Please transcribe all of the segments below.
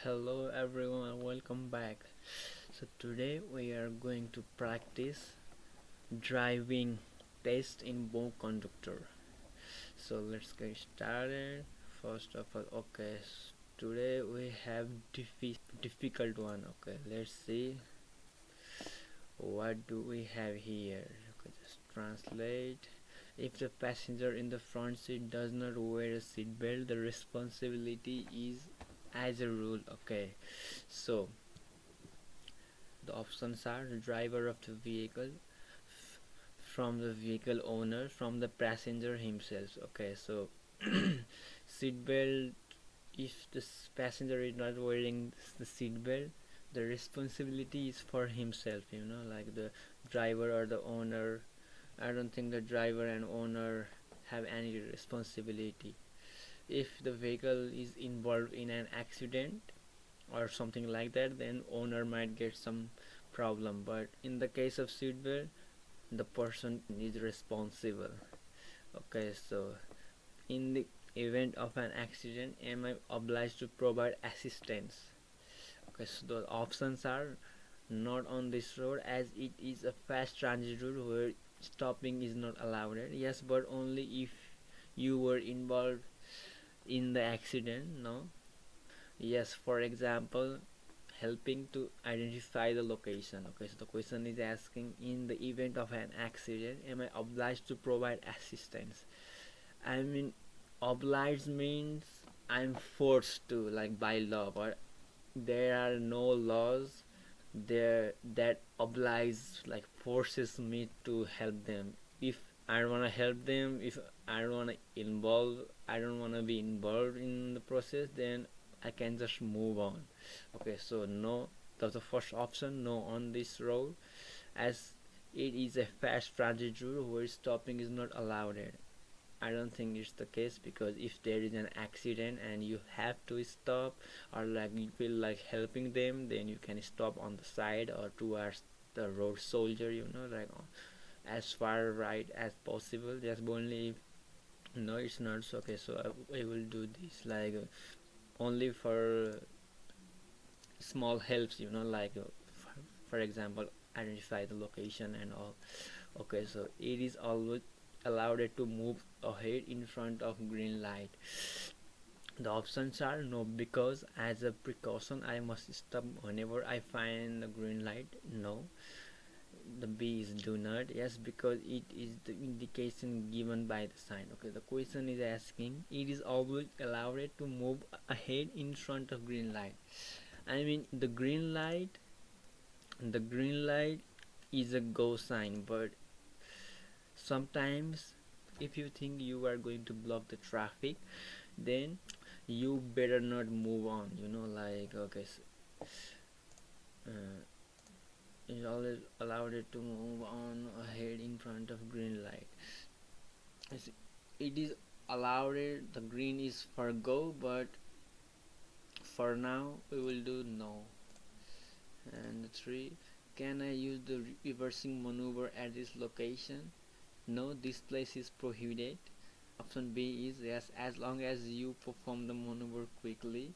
Hello everyone, welcome back. So today we are going to practice driving test in BomCondutor. So let's get started. First of all, today we have difficult one. Okay, let's see what do we have here. Okay, just translate. If the passenger in the front seat does not wear a seat belt, the responsibility is as a rule. Okay, so the options are the driver of the vehicle, from the vehicle owner, from the passenger himself. Okay, so seat belt. If the passenger is not wearing the seat belt, the responsibility is for himself. Like the driver or the owner. I don't think the driver and owner have any responsibility. If the vehicle is involved in an accident or something like that, then owner might get some problem. But in the case of seatbelt, the person is responsible. Okay, so in the event of an accident, am I obliged to provide assistance? Okay, so the options are not on this road, as it is a fast transit route where stopping is not allowed. Yes, but only if you were involved in the accident. No. Yes, for example, helping to identify the location. Okay, so the question is asking, in the event of an accident, am I obliged to provide assistance? I mean, obliged means I'm forced to, like by law, but there are no laws there that oblige, like forces me to help them. If I don't want to help them, if I don't want to be involved in the process, then I can just move on. Okay, so no, that's the first option, no on this road, as it is a fast transit route where stopping is not allowed. I don't think it's the case, because if there is an accident and you have to stop, or like you feel like helping them, then you can stop on the side or towards the road soldier, like as far right as possible. Just only if no, it's not so. Okay, so I will do this like only for small helps, like for example, identify the location and all. Okay, so it is always allowed it to move ahead in front of green light. The options are no, because as a precaution I must stop whenever I find the green light. No. The B is do not. Yes, because it is the indication given by the sign. Okay, the question is asking, it is always allowed to move ahead in front of green light. I mean, the green light is a go sign, but sometimes if you think you are going to block the traffic, then you better not move on, like okay, uh, it's always allowed it to move on ahead in front of green light. It is allowed it, the green is for go, but for now we will do no. And 3, can I use the reversing maneuver at this location? No, this place is prohibited. Option B is yes, as long as you perform the maneuver quickly.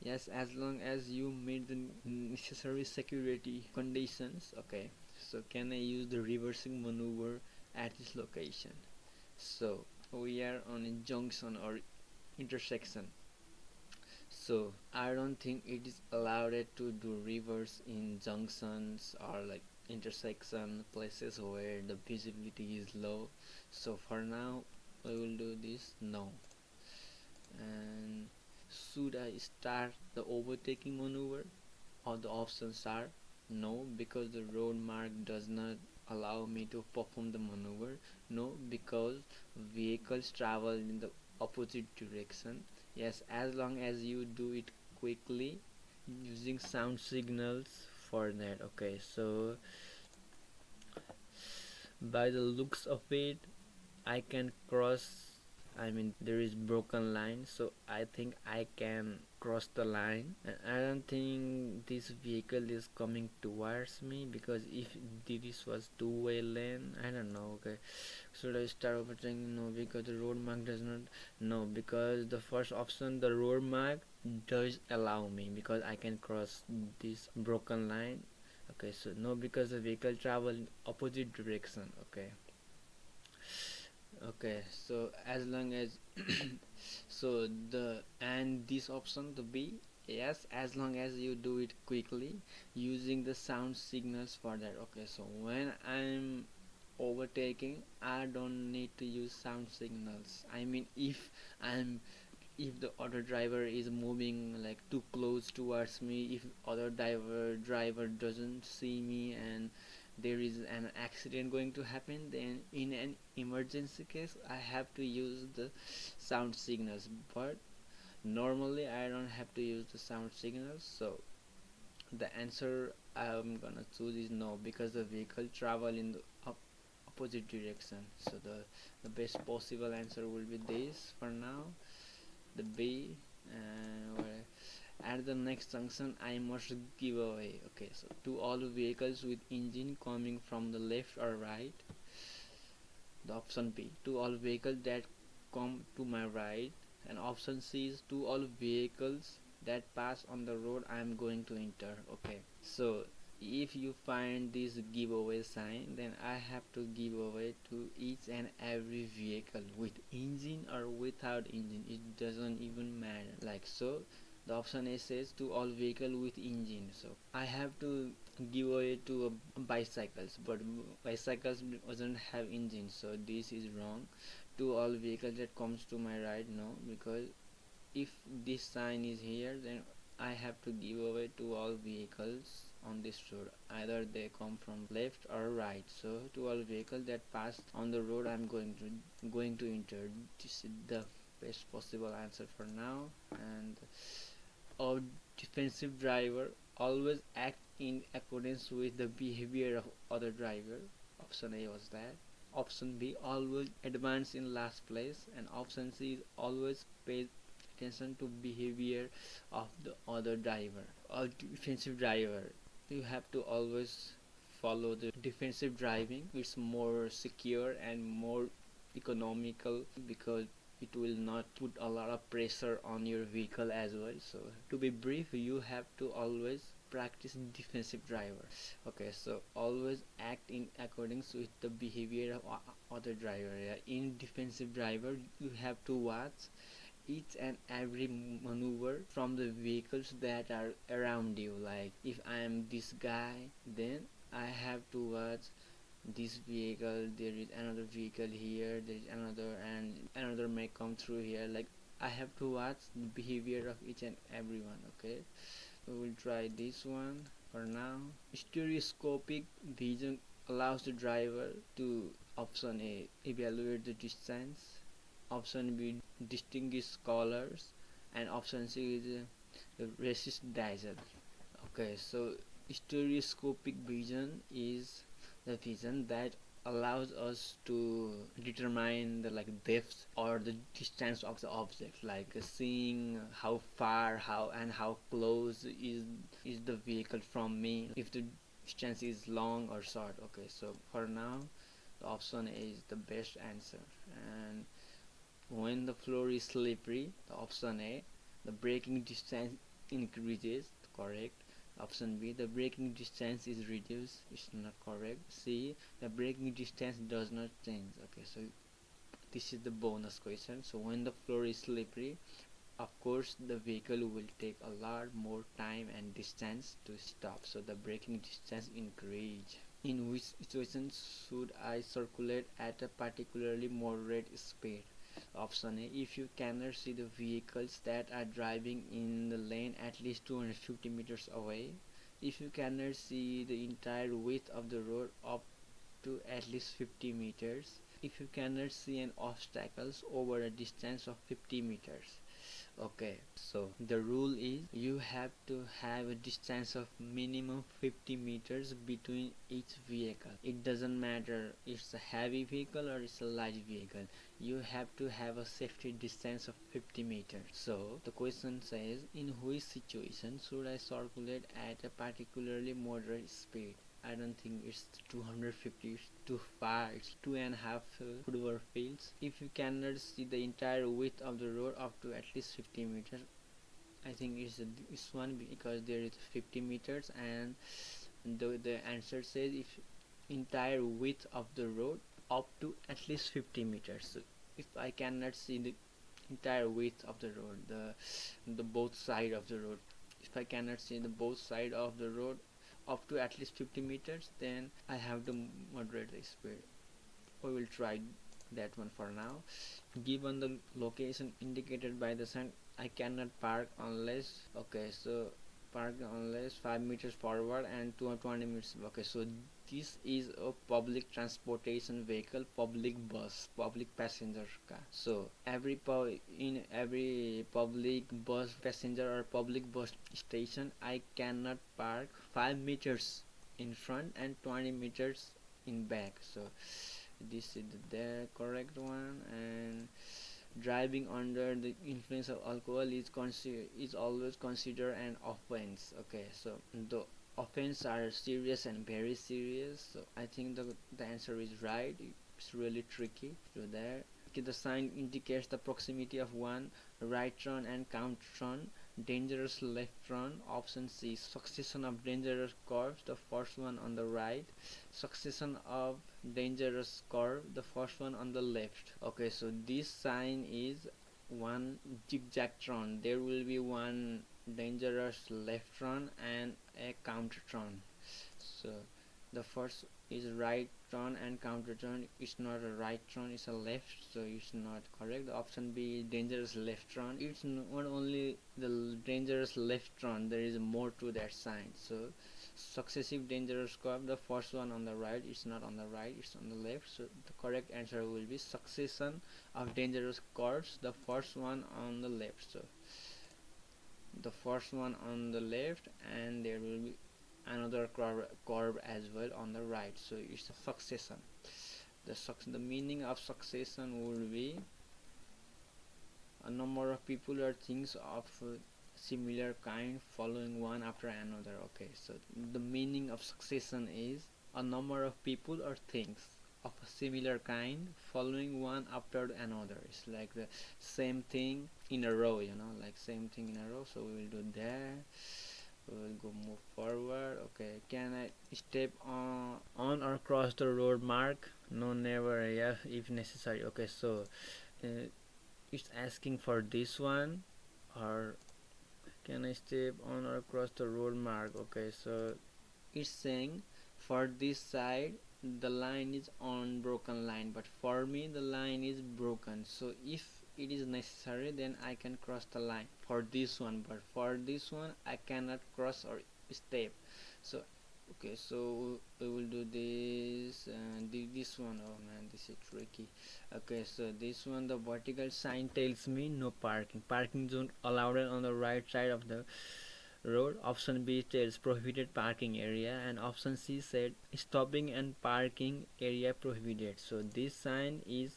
Yes, as long as you meet the necessary security conditions. Okay, so can I use the reversing maneuver at this location? So we are on a junction or intersection, so I don't think it is allowed to do reverse in junctions or like intersection places where the visibility is low. So for now I will do this no. And should I start the overtaking maneuver? All the options are no, because the road mark does not allow me to perform the maneuver. No, because vehicles travel in the opposite direction. Yes, as long as you do it quickly using sound signals for that. Okay, so by the looks of it, I can cross. I mean, there is broken line, so I think I can cross the line, and I don't think this vehicle is coming towards me, because if this was two-way lane, I don't know. Okay, should I start overtaking? No, because the road mark does not. No, because the first option, the road mark does allow me, because I can cross this broken line. Okay, so no, because the vehicle travel in opposite direction. Okay, okay, so as long as so the and this option, the B, yes, as long as you do it quickly using the sound signals for that. Okay, so when I'm overtaking, I don't need to use sound signals. I mean, I'm if the other driver is moving like too close towards me, if other driver doesn't see me, and there is an accident going to happen, then in an emergency case I have to use the sound signals. But normally I don't have to use the sound signals. So the answer I'm gonna choose is no, because the vehicle travel in the opposite direction. So the best possible answer will be this for now, the B. At the next junction I must give away. Okay, so to all vehicles with engine coming from the left or right, the option B, to all vehicles that come to my right, and option C is to all vehicles that pass on the road I am going to enter. Okay, so if you find this giveaway sign, then I have to give away to each and every vehicle with engine or without engine, it doesn't even matter. Like so, the option A says to all vehicle with engine, so I have to give away to bicycles, but bicycles doesn't have engine, so this is wrong. To all vehicles that comes to my right, no, because if this sign is here, then I have to give away to all vehicles on this road, either they come from left or right. So to all vehicles that pass on the road I'm going to enter. This is the best possible answer for now. And a defensive driver always act in accordance with the behavior of other driver. Option A was that. Option B, always advance in last place, and option C is always pay attention to behavior of the other driver. A defensive driver, you have to always follow the defensive driving. It's more secure and more economical, because it will not put a lot of pressure on your vehicle as well. So to be brief, you have to always practice defensive driver. Okay, so always act in accordance with the behavior of other driver. Yeah. In defensive driver, you have to watch each and every maneuver from the vehicles that are around you. Like if I am this guy, then I have to watch this vehicle, there is another vehicle here, there is another, and another may come through here. Like I have to watch the behavior of each and everyone. Okay, we will try this one for now. Stereoscopic vision allows the driver to, option A, evaluate the distance, option B, distinguish colors, and option C is resist dazzle. Okay, so stereoscopic vision is the vision that allows us to determine the like depth or the distance of the object, like seeing how far, how close is the vehicle from me, if the distance is long or short. Okay, so for now the option A is the best answer. And when the floor is slippery, the option A, the braking distance increases, correct. Option B, the braking distance is reduced, it's not correct. C, the braking distance does not change. Okay, so this is the bonus question. So when the floor is slippery, of course the vehicle will take a lot more time and distance to stop, so the braking distance increase. In which situation should I circulate at a particularly moderate speed? Option A, if you cannot see the vehicles that are driving in the lane at least 250 meters away, if you cannot see the entire width of the road up to at least 50 meters, if you cannot see an obstacles over a distance of 50 meters. Okay, so the rule is you have to have a distance of minimum 50 meters between each vehicle. It doesn't matter if it's a heavy vehicle or it's a light vehicle. You have to have a safety distance of 50 meters. So the question says, in which situation should I circulate at a particularly moderate speed? I don't think it's 250, it's too far, it's 2.5 football fields. If you cannot see the entire width of the road up to at least 50 meters, I think it's this one, because there is 50 meters, and the answer says if entire width of the road up to at least 50 meters. So if I cannot see the entire width of the road, the both side of the road, if I cannot see the both side of the road up to at least 50 meters, then I have to moderate the speed. We will try that one for now. Given the location indicated by the sign, I cannot park unless, okay, so park unless 5 meters forward and 20 meters. Okay, so this is a public transportation vehicle, public bus, public passenger car. So in every public bus passenger or public bus station, I cannot park 5 meters in front and 20 meters in back. So this is the correct one. And driving under the influence of alcohol is always considered an offense. Okay, so the offense are serious and very serious, so I think the answer is right. It's really tricky to there. Okay, the sign indicates the proximity of one right turn and counter turn, dangerous left turn. Option C, succession of dangerous curves, the first one on the right, succession of dangerous curve, the first one on the left. Okay, so this sign is one zigzag turn. There will be one dangerous left turn and a counter turn. So the first is right turn and counter turn. It's not a right turn, it's a left, so it's not correct. The option B, dangerous left turn. It's not only the dangerous left turn, there is more to that sign. So successive dangerous curve, the first one on the right, it's not on the right, it's on the left. So the correct answer will be succession of dangerous curves, the first one on the left. So the first one on the left, and there will be another curve as well on the right, so it's a succession. The meaning of succession will be a number of people or things of similar kind following one after another. Okay, so the meaning of succession is a number of people or things of a similar kind following one after another. It's like the same thing in a row, like same thing in a row. So we will do that. We'll go move forward. Okay, can I step on or cross the road mark? No, never. Yeah, if necessary. Okay, so it's asking for this one, or can I step on or cross the road mark? Okay, so it's saying for this side the line is unbroken line, but for me the line is broken. So if it is necessary, then I can cross the line for this one, but for this one I cannot cross or step. So okay, so we will do this and this one. Oh man, this is tricky. Okay, so this one, the vertical sign tells me no parking zone allowed on the right side of the road. Option B tells prohibited parking area, and option C said stopping and parking area prohibited. So this sign is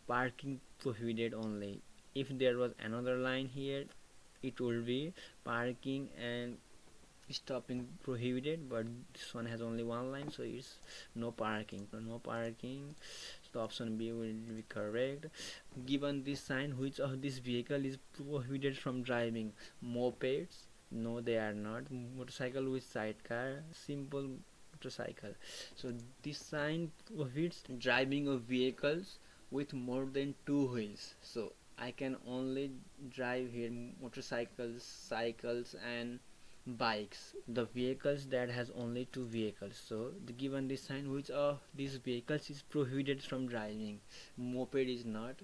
parking prohibited only. If there was another line here, it would be parking and stopping prohibited, but this one has only one line, so it's no parking. So option B will be correct. Given this sign, which of this vehicle is prohibited from driving? Mopeds? No, they are not. Motorcycle with sidecar? Simple motorcycle. So this sign prohibits driving of vehicles with more than two wheels. So I can only drive here motorcycles, cycles and bikes, the vehicles that has only two vehicles. So given this sign, which of these vehicles is prohibited from driving? Moped is not.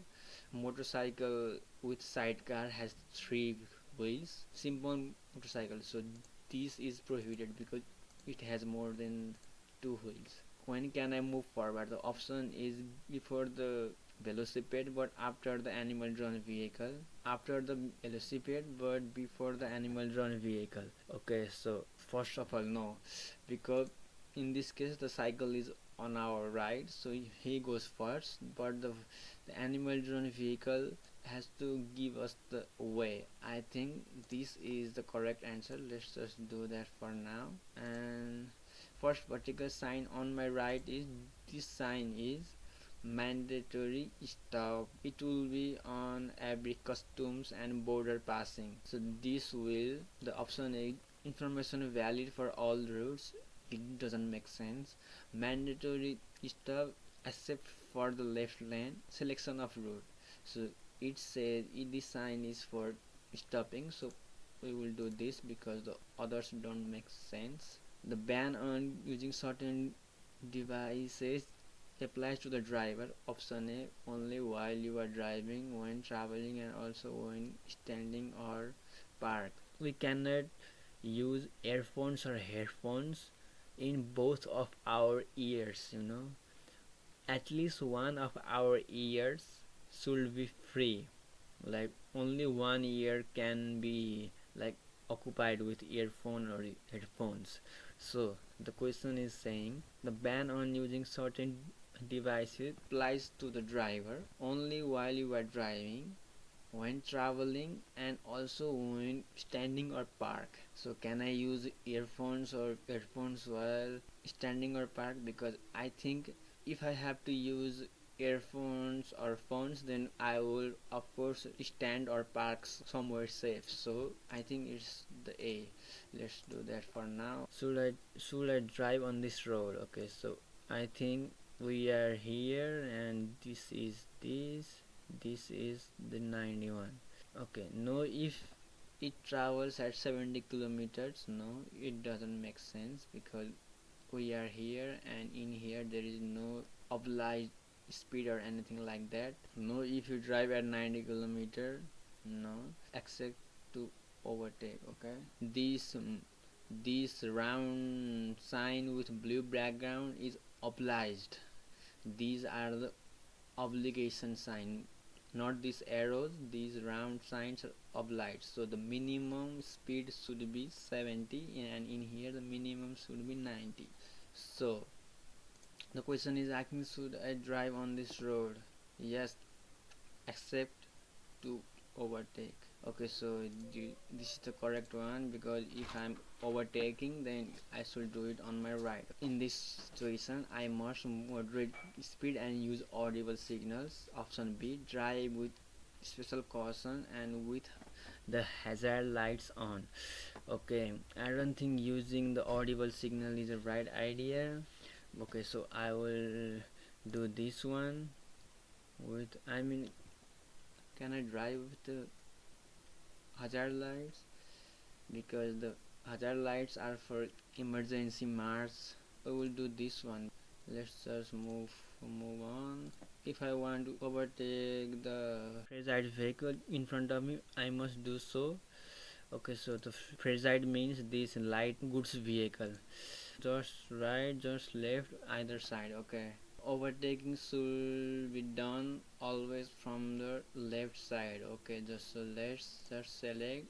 Motorcycle with sidecar has three wheels. Simple motorcycle, so this is prohibited because it has more than two wheels. When can I move forward? The option is before the velocipede but after the animal drawn vehicle, after the velocipede but before the animal drawn vehicle. Okay, so first of all, no, because in this case the cycle is on our right, so he goes first, but the animal drawn vehicle has to give us the way. I think this is the correct answer. Let's just do that for now. And first vertical sign on my right is, this sign is mandatory stop. It will be on every customs and border passing. So this will, the option is information valid for all routes. It doesn't make sense. Mandatory stop except for the left lane selection of route. So it says this sign is for stopping, so we will do this because the others don't make sense. The ban on using certain devices applies to the driver. Option A, only while you are driving, when traveling, and also when standing or parked. We cannot use earphones or headphones in both of our ears, at least one of our ears should be free, like only one ear can be like occupied with earphone or headphones. So the question is saying the ban on using certain devices applies to the driver only while you are driving, when traveling, and also when standing or park. So can I use earphones or headphones while standing or park? Because I think if I have to use earphones or phones, then I will of course stand or park somewhere safe. So I think it's the A. Let's do that for now. Should I drive on this road? Okay, so I think we are here and this is the 91. Okay, no, if it travels at 70 kilometers, no, it doesn't make sense because we are here and in here there is no obliged speed or anything like that. No, if you drive at 90 kilometer, no, except to overtake. Okay, this round sign with blue background is obliged. These are the obligation sign, not these arrows. These round signs are obliged, so the minimum speed should be 70 and in here the minimum should be 90. So the question is asking, should I drive on this road? Yes, except to overtake. Okay, so this is the correct one, because if I'm overtaking then I should do it on my right. In this situation I must moderate speed and use audible signals. Option B, drive with special caution and with the hazard lights on. Okay, I don't think using the audible signal is the right idea. Okay, so I will do this one with, can I drive with the hazard lights? Because the hazard lights are for emergency marks. I will do this one. Let's just move on. If I want to overtake the fragile vehicle in front of me, I must do so. Okay, so the fragile means this light goods vehicle. Just right, just left, either side. Okay, overtaking should be done always from the left side. Okay, just so let's just select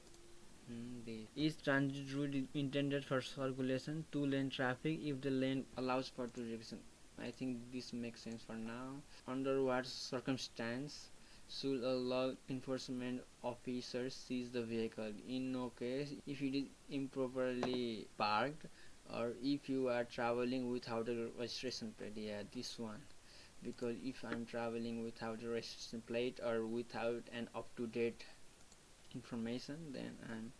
this. Is transit route intended for circulation, two-lane traffic if the lane allows for two directions? I think this makes sense for now. Under what circumstance should a law enforcement officer seize the vehicle? In no case if it is improperly parked, or if you are traveling without a registration plate. Yeah, this one. Because if I'm traveling without a registration plate or without an up-to-date information, then I'm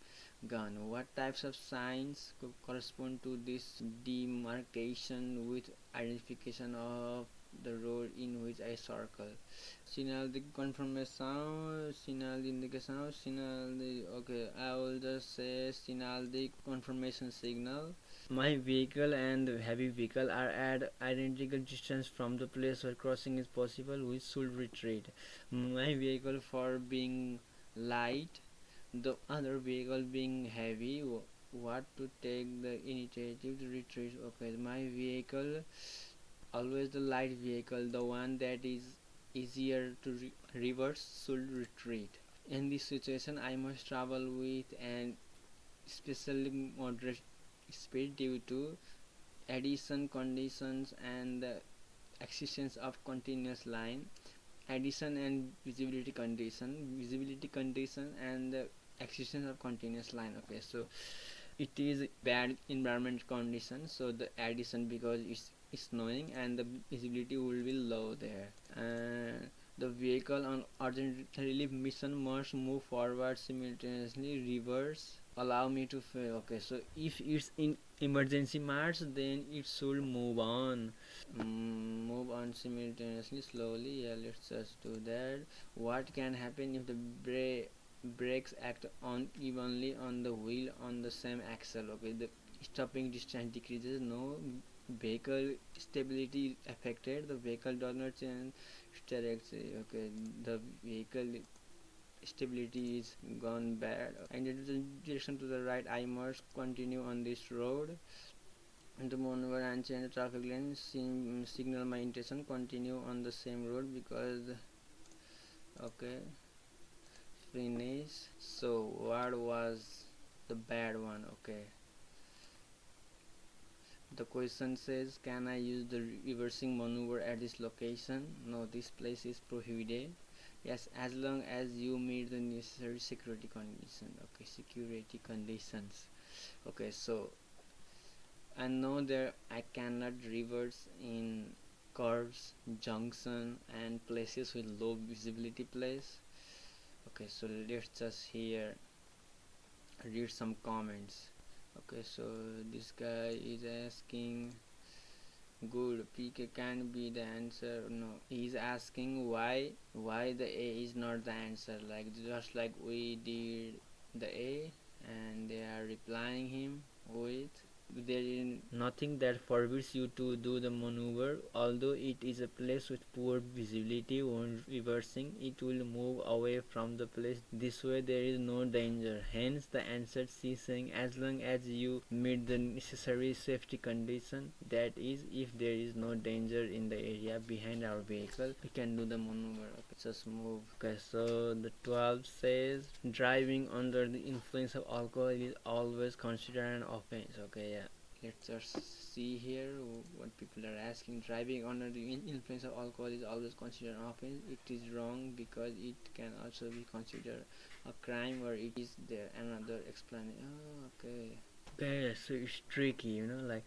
gone. What types of signs correspond to this demarcation with identification of the road in which I circle? Signal de confirmation, signal de indication, signal de, okay, I will just say signal de confirmation signal. My vehicle and the heavy vehicle are at identical distance from the place where crossing is possible. We should retreat. My vehicle for being light, the other vehicle being heavy. What to take the initiative to retreat? Okay, my vehicle, always the light vehicle, the one that is easier to reverse should retreat. In this situation, I must travel with an especially moderate speed due to addition conditions and the existence of continuous line. Addition and visibility condition and the existence of continuous line. Okay, so it is bad environment condition, so the addition because it's snowing and the visibility will be low there, and the vehicle on urgent relief mission must move forward simultaneously reverse allow me to fail. Okay, so if it's in emergency march, then it should move on. Move on simultaneously slowly. Yeah, let's just do that. What can happen if the brakes act unevenly on the wheel on the same axle? Okay, the stopping distance decreases, no vehicle stability is affected, the vehicle does not change trajectory. Okay, the vehicle stability is gone bad and it is in direction to the right, I must continue on this road and to maneuver and change the traffic lane, signal my intention, continue on the same road because okay, finish. So what was the bad one? Okay, the question says, can I use the reversing maneuver at this location? No, this place is prohibited. Yes, as long as you meet the necessary security condition. Okay, security conditions. Okay, so I know that I cannot reverse in curves, junction and places with low visibility place. Okay, so let's just here read some comments. Okay, so this guy is asking, good, PK can be the answer. No, he's asking why the A is not the answer, like just like we did the A, and they are replying him with, there is nothing that forbids you to do the maneuver, although it is a place with poor visibility. When reversing, it will move away from the place. This way there is no danger. Hence the answer C saying, as long as you meet the necessary safety condition, that is if there is no danger in the area behind our vehicle, we can do the maneuver. Okay, just move. Okay, so the 12 says driving under the influence of alcohol is always considered an offense. Okay, yeah, let's just see here what people are asking. Driving under the influence of alcohol is always considered an offense. It is wrong because it can also be considered a crime, or it is there another explanation. Oh, okay. Okay, so it's tricky, like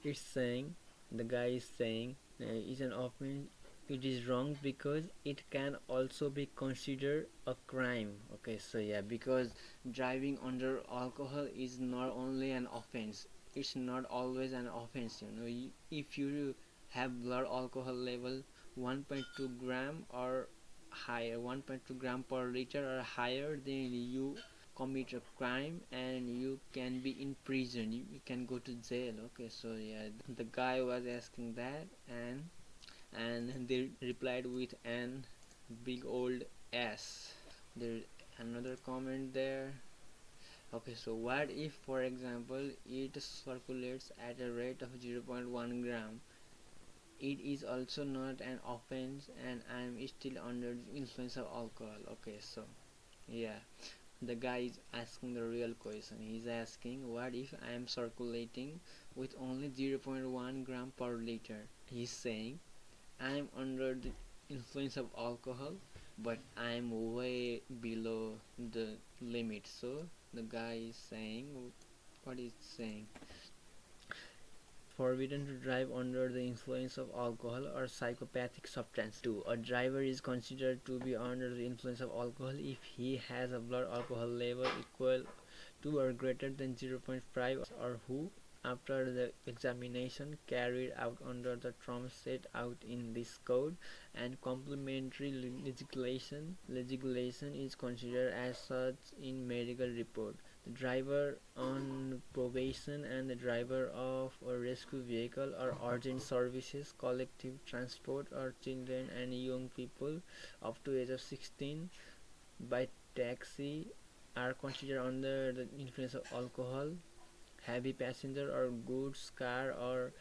it's saying, the guy is saying it's an offense. It is wrong because it can also be considered a crime. Okay, so yeah, because driving under alcohol is not only an offense, it's not always an offense. If you have blood alcohol level 1.2 gram or higher, 1.2 gram per liter or higher, then you commit a crime and you can be in prison, you can go to jail. Okay, so yeah, the guy was asking that, and they replied with an big old S. There's another comment there. Okay, so what if, for example, it circulates at a rate of 0.1 gram? It is also not an offense and I am still under the influence of alcohol. Okay, so yeah, the guy is asking the real question. He's asking, what if I am circulating with only 0.1 gram per liter? He's saying I am under the influence of alcohol, but I am way below the limit. So the guy is saying, what is saying? Forbidden to drive under the influence of alcohol or psychopathic substance. 2. A driver is considered to be under the influence of alcohol if he has a blood alcohol level equal to or greater than 0.5, or who, after the examination carried out under the terms set out in this code and complementary legislation is considered as such in medical report. The driver on probation and the driver of a rescue vehicle or urgent services, collective transport, or children and young people up to age of 16 by taxi are considered under the influence of alcohol heavy passenger or goods car or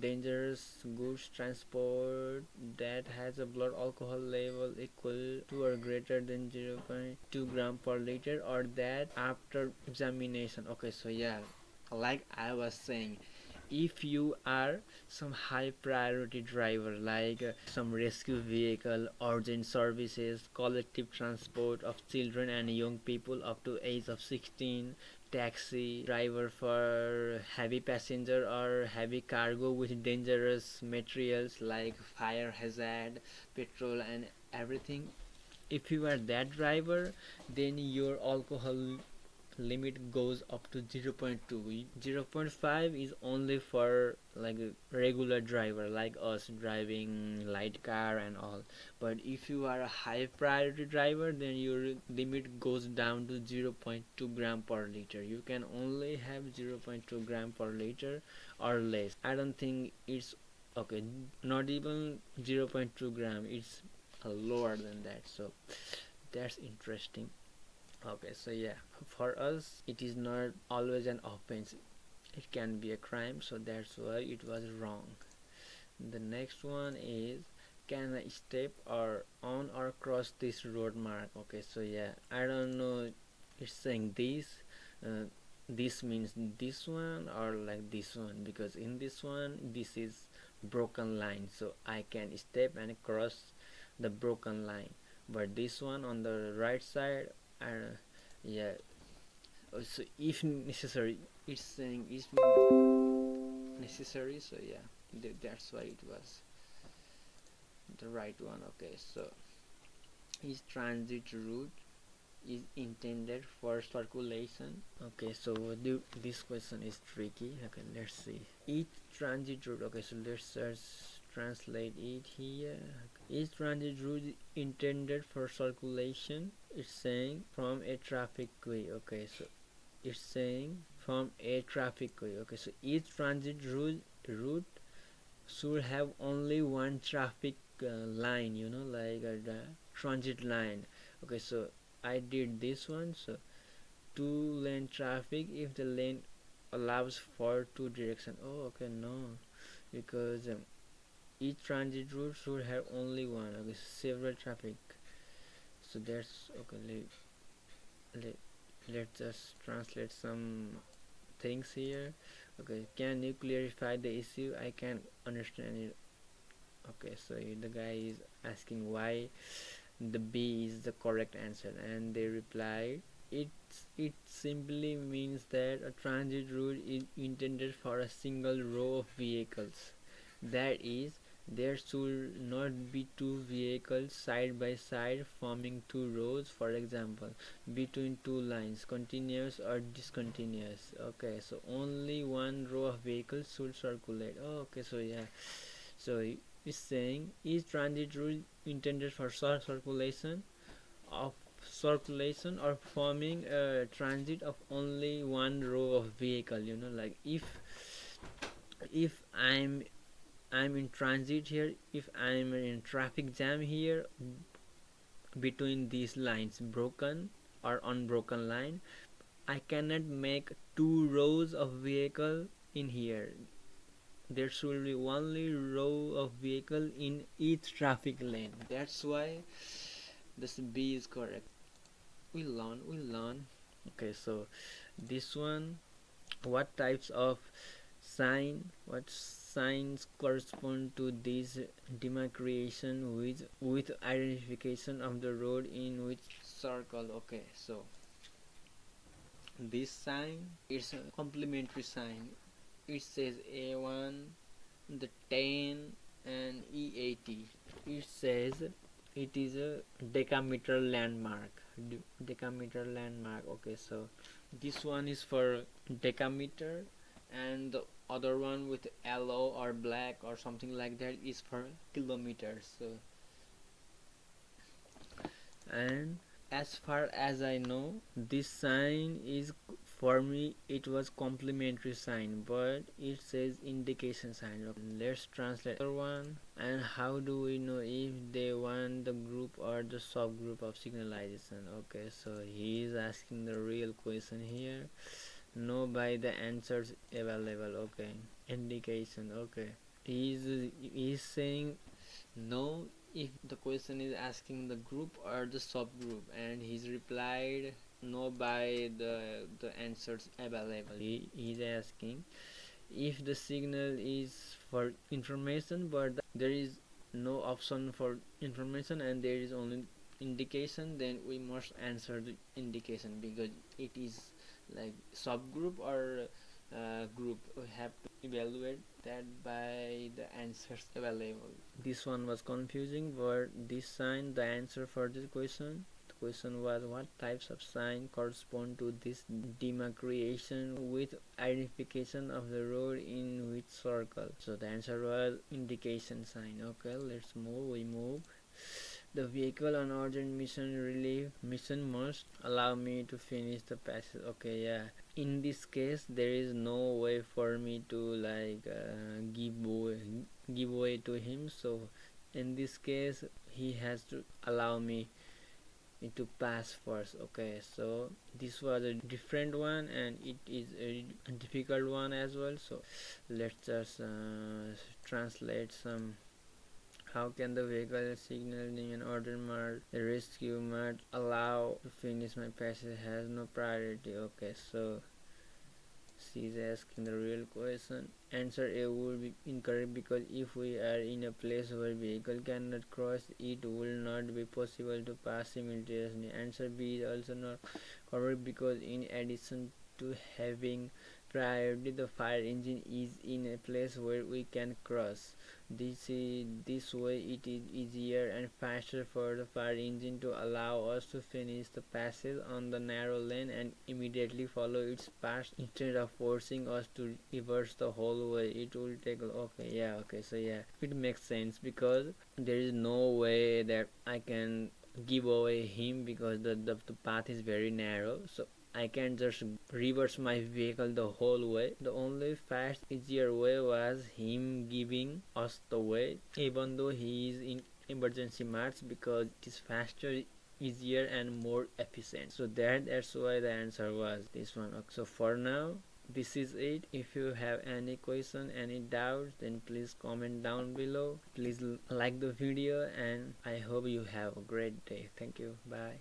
dangerous goods transport that has a blood alcohol level equal to or greater than 0.2 gram per liter, or that after examination. Okay, so yeah, like I was saying, if you are some high priority driver like some rescue vehicle, urgent services, collective transport of children and young people up to age of 16, taxi driver for heavy passenger or heavy cargo with dangerous materials like fire hazard, petrol and everything, if you are that driver, then your alcohol limit goes up to 0.2. 0.5 is only for like a regular driver like us driving light car and all, but if you are a high priority driver, then your limit goes down to 0.2 gram per liter. You can only have 0.2 gram per liter or less. I don't think it's okay, not even 0.2 gram, it's lower than that. So that's interesting. Okay, so yeah, for us, it is not always an offense. It can be a crime, so that's why it was wrong. The next one is, can I step or on or cross this road mark? Okay, so yeah, I don't know. It's saying this. This means this one or like this one, because in this one, this is broken line, so I can step and cross the broken line. But this one on the right side, yeah. So if necessary, it's saying if necessary. So yeah, that's why it was the right one. Okay, so is transit route is intended for circulation? Okay, so this question is tricky. Okay, let's see. Each transit route. Okay, so let's search, translate it here. Is transit route intended for circulation? It's saying from a traffic way. Okay, so it's saying from a traffic way. Okay, so each transit route should have only one traffic line, like the transit line. Okay, so I did this one. So two lane traffic if the lane allows for two direction. Oh, okay, no, because each transit route should have only one. Okay, several traffic. So that's okay. Let's just translate some things here. Okay, can you clarify the issue? I can understand it. Okay, so the guy is asking why the B is the correct answer, and they replied, it simply means that a transit route is intended for a single row of vehicles. That is, there should not be two vehicles side by side forming two rows, for example, between two lines, continuous or discontinuous. Okay, so only one row of vehicles should circulate. Oh, okay, so yeah, so it's saying is transit route intended for of circulation or forming a transit of only one row of vehicle. Like if I'm in transit here, if I'm in traffic jam here between these lines, broken or unbroken line, I cannot make two rows of vehicle in here. There should be only row of vehicle in each traffic lane. That's why this B is correct. We learn. Okay, so this one, what types of what signs correspond to this demarcation with identification of the road in which circle? Okay, so this sign is a complementary sign. It says A1, the 10 and E80. It says it is a decameter landmark. Decameter landmark. Okay, so this one is for decameter, and the other one with yellow or black or something like that is for kilometers. So, and as far as I know, this sign is, for me it was complementary sign, but it says indication sign. Okay, let's translate the other one. And how do we know if they want the group or the subgroup of signalization? Okay, so he is asking the real question here. know by the answers available. Okay, indication. Okay, he's saying no if the question is asking the group or the subgroup, and he's replied no by the answers available. He's asking if the signal is for information, but there is no option for information and there is only indication, then we must answer the indication because it is like subgroup or group. We have to evaluate that by the answers available. This one was confusing, but this sign the answer for this question. The question was what types of sign correspond to this demarcation with identification of the road in which circle. So the answer was indication sign. Okay, let's move. We move. The vehicle on urgent mission relief mission must allow me to finish the passage. Okay, yeah. In this case, there is no way for me to like give way to him. So, in this case, he has to allow me to pass first. Okay, so this was a different one and it is a difficult one as well. So, let's just translate some. How can the vehicle signaling an order mark the rescue must allow to finish my passage has no priority? Okay, so she's asking the real question. Answer A would be incorrect because if we are in a place where vehicle cannot cross, it will not be possible to pass simultaneously. Answer B is also not correct because in addition to having priority, the fire engine is in a place where we can cross. This way it is easier and faster for the fire engine to allow us to finish the passage on the narrow lane and immediately follow its path instead of forcing us to reverse the whole way. It will take okay, yeah, okay, so yeah, it makes sense because there is no way that I can give away him because the path is very narrow. So I can just reverse my vehicle the whole way. The only fast, easier way was him giving us the way, even though he is in emergency modes because it is faster, easier, and more efficient. So that's why the answer was this one. Okay, so for now, this is it. If you have any question, any doubts, then please comment down below. Please like the video and I hope you have a great day. Thank you. Bye.